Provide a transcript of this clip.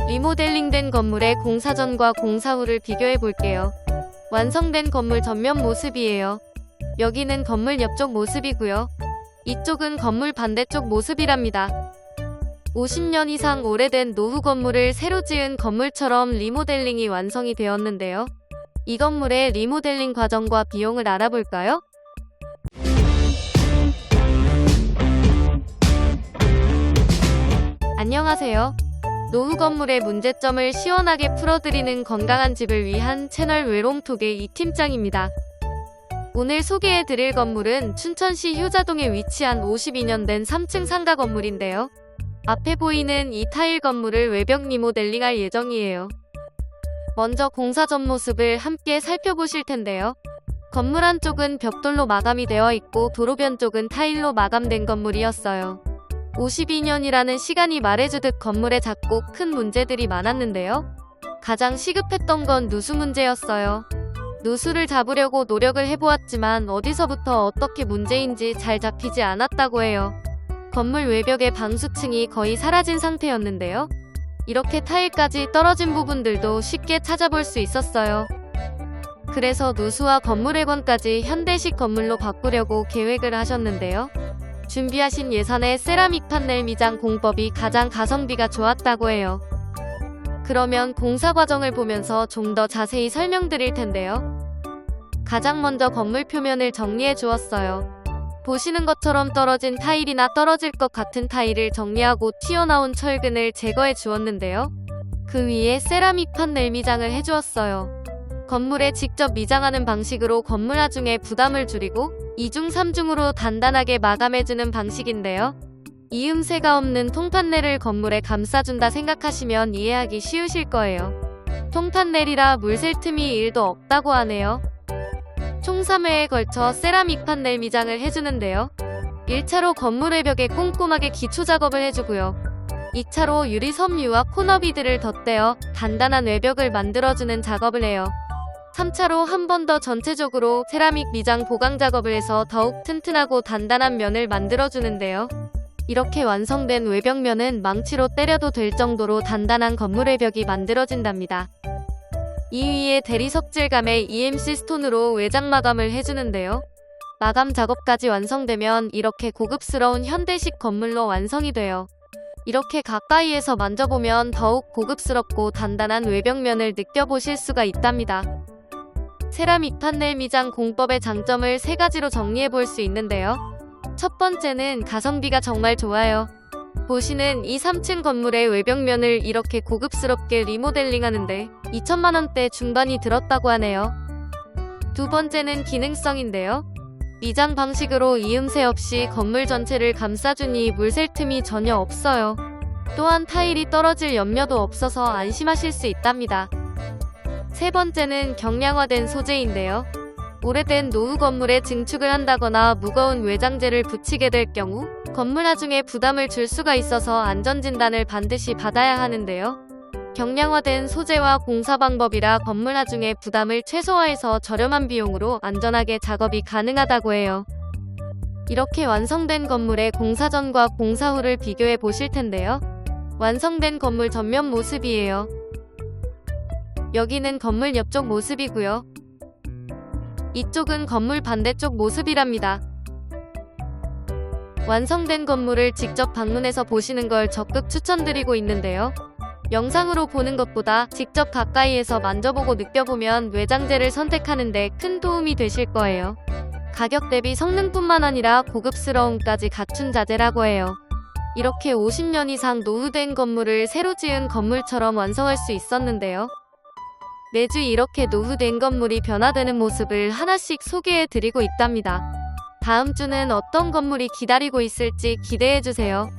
리모델링된 건물의 공사 전과 공사 후를 비교해 볼게요. 완성된 건물 전면 모습이에요. 여기는 건물 옆쪽 모습이고요. 이쪽은 건물 반대쪽 모습이랍니다. 50년 이상 오래된 노후 건물을 새로 지은 건물처럼 리모델링이 완성이 되었는데요. 이 건물의 리모델링 과정과 비용을 알아볼까요? 안녕하세요. 노후 건물의 문제점을 시원하게 풀어드리는 건강한 집을 위한 채널 외롱톡의 이팀장입니다. 오늘 소개해드릴 건물은 춘천시 효자동에 위치한 52년 된 3층 상가 건물인데요. 앞에 보이는 이 타일 건물을 외벽 리모델링할 예정이에요. 먼저 공사 전 모습을 함께 살펴보실 텐데요. 건물 한쪽은 벽돌로 마감이 되어 있고 도로변 쪽은 타일로 마감된 건물이었어요. 52년이라는 시간이 말해주듯 건물에 작고 큰 문제들이 많았는데요. 가장 시급했던 건 누수 문제였어요. 누수를 잡으려고 노력을 해보았지만 어디서부터 어떻게 문제인지 잘 잡히지 않았다고 해요. 건물 외벽의 방수층이 거의 사라진 상태였는데요. 이렇게 타일까지 떨어진 부분들도 쉽게 찾아볼 수 있었어요. 그래서 누수와 건물 외관까지 현대식 건물로 바꾸려고 계획을 하셨는데요. 준비하신 예산에 세라믹 판넬 미장 공법이 가장 가성비가 좋았다고 해요. 그러면 공사 과정을 보면서 좀 더 자세히 설명드릴 텐데요. 가장 먼저 건물 표면을 정리해 주었어요. 보시는 것처럼 떨어진 타일이나 떨어질 것 같은 타일을 정리하고 튀어나온 철근을 제거해 주었는데요. 그 위에 세라믹 판넬 미장을 해주었어요. 건물에 직접 미장하는 방식으로 건물 하중에 부담을 줄이고 2중 3중으로 단단하게 마감해주는 방식인데요. 이음새가 없는 통판넬을 건물에 감싸준다 생각하시면 이해하기 쉬우실 거예요. 통판넬이라 물샐 틈이 1도 없다고 하네요. 총 3회에 걸쳐 세라믹 판넬 미장을 해주는데요. 1차로 건물 외벽에 꼼꼼하게 기초 작업을 해주고요. 2차로 유리 섬유와 코너비드를 덧대어 단단한 외벽을 만들어주는 작업을 해요. 3차로 한 번 더 전체적으로 세라믹 미장 보강 작업을 해서 더욱 튼튼하고 단단한 면을 만들어주는데요. 이렇게 완성된 외벽면은 망치로 때려도 될 정도로 단단한 건물 외벽이 만들어진답니다. 이 위에 대리석 질감의 EMC 스톤으로 외장 마감을 해주는데요. 마감 작업까지 완성되면 이렇게 고급스러운 현대식 건물로 완성이 돼요. 이렇게 가까이에서 만져보면 더욱 고급스럽고 단단한 외벽면을 느껴보실 수가 있답니다. 세라믹 판넬 미장 공법의 장점을 3가지로 정리해 볼 수 있는데요. 첫 번째는 가성비가 정말 좋아요. 보시는 이 3층 건물의 외벽면을 이렇게 고급스럽게 리모델링 하는데 2천만 원대 중반이 들었다고 하네요. 두 번째는 기능성인데요. 미장 방식으로 이음새 없이 건물 전체를 감싸주니 물샐 틈이 전혀 없어요. 또한 타일이 떨어질 염려도 없어서 안심하실 수 있답니다. 세 번째는 경량화된 소재인데요. 오래된 노후 건물에 증축을 한다거나 무거운 외장재를 붙이게 될 경우 건물 하중에 부담을 줄 수가 있어서 안전진단을 반드시 받아야 하는데요. 경량화된 소재와 공사 방법이라 건물 하중에 부담을 최소화해서 저렴한 비용으로 안전하게 작업이 가능하다고 해요. 이렇게 완성된 건물의 공사 전과 공사 후를 비교해 보실 텐데요. 완성된 건물 전면 모습이에요. 여기는 건물 옆쪽 모습이고요. 이쪽은 건물 반대쪽 모습이랍니다. 완성된 건물을 직접 방문해서 보시는 걸 적극 추천드리고 있는데요. 영상으로 보는 것보다 직접 가까이에서 만져보고 느껴보면 외장재를 선택하는 데 큰 도움이 되실 거예요. 가격 대비 성능뿐만 아니라 고급스러움까지 갖춘 자재라고 해요. 이렇게 50년 이상 노후된 건물을 새로 지은 건물처럼 완성할 수 있었는데요. 매주 이렇게 노후된 건물이 변화되는 모습을 하나씩 소개해드리고 있답니다. 다음 주는 어떤 건물이 기다리고 있을지 기대해주세요.